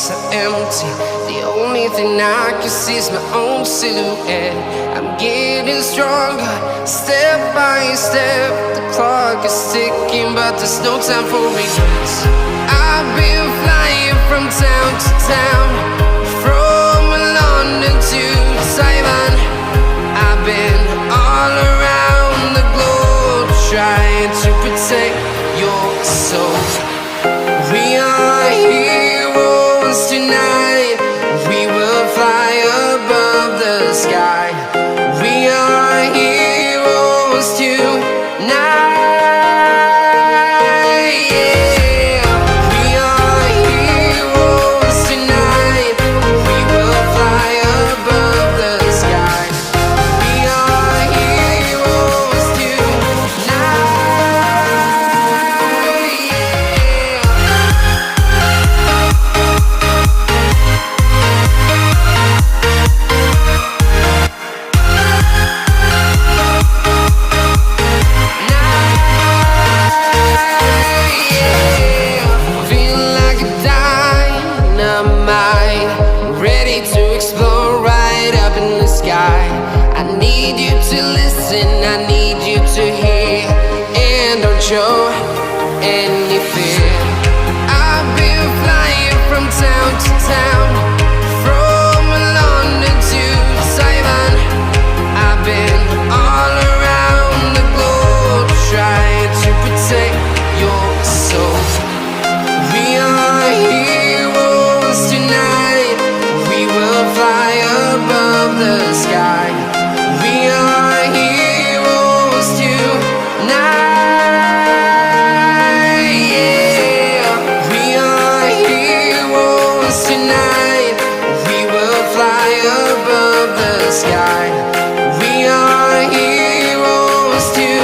so empty. The only thing I can see is my own silhouette. I'm getting stronger, step by step. The clock is ticking, but there's no time for regrets. I've been flying from town to town, from London to Taiwan. I've been all around the globe, trying to protect your soul. We are heroes tonight. We will fly above the sky. We are heroes tonight. Yeah. We are heroes tonight. We will fly above the sky. We are heroes tonight. I need you to listen, I need you to hear, and don't show any fear. I've been flying from town to town, from London to Taiwan. I've been all around the globe, trying to protect your soul. We are heroes tonight. We will fly above the sky. We are heroes tonight. Yeah. We are heroes tonight. We will fly above the sky. We are heroes tonight.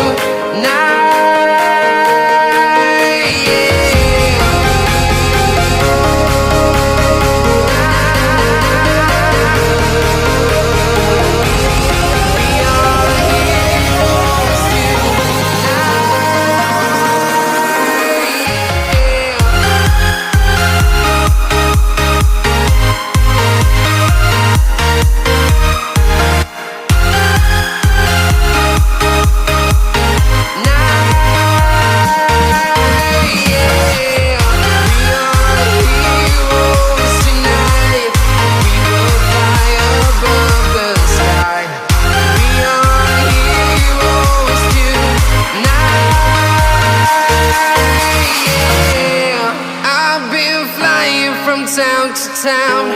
Town to town,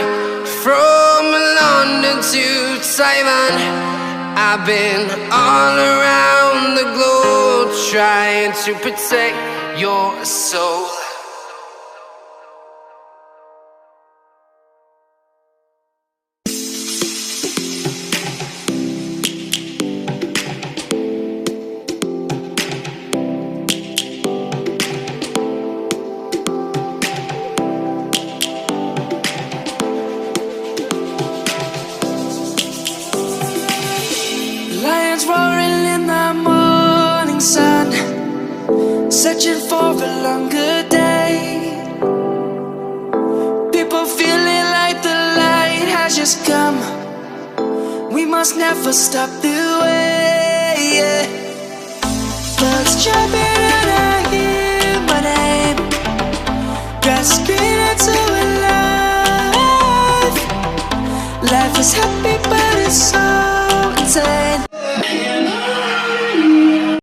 from London to Taiwan. I've been all around the globe, trying to protect your soul. Lions roaring in the morning sun, searching for a longer day. People feeling like the light has just come. We must never stop the way, yeah. Birds jumping and I hear my name, grasping into a life. Life is happy but it's so insane.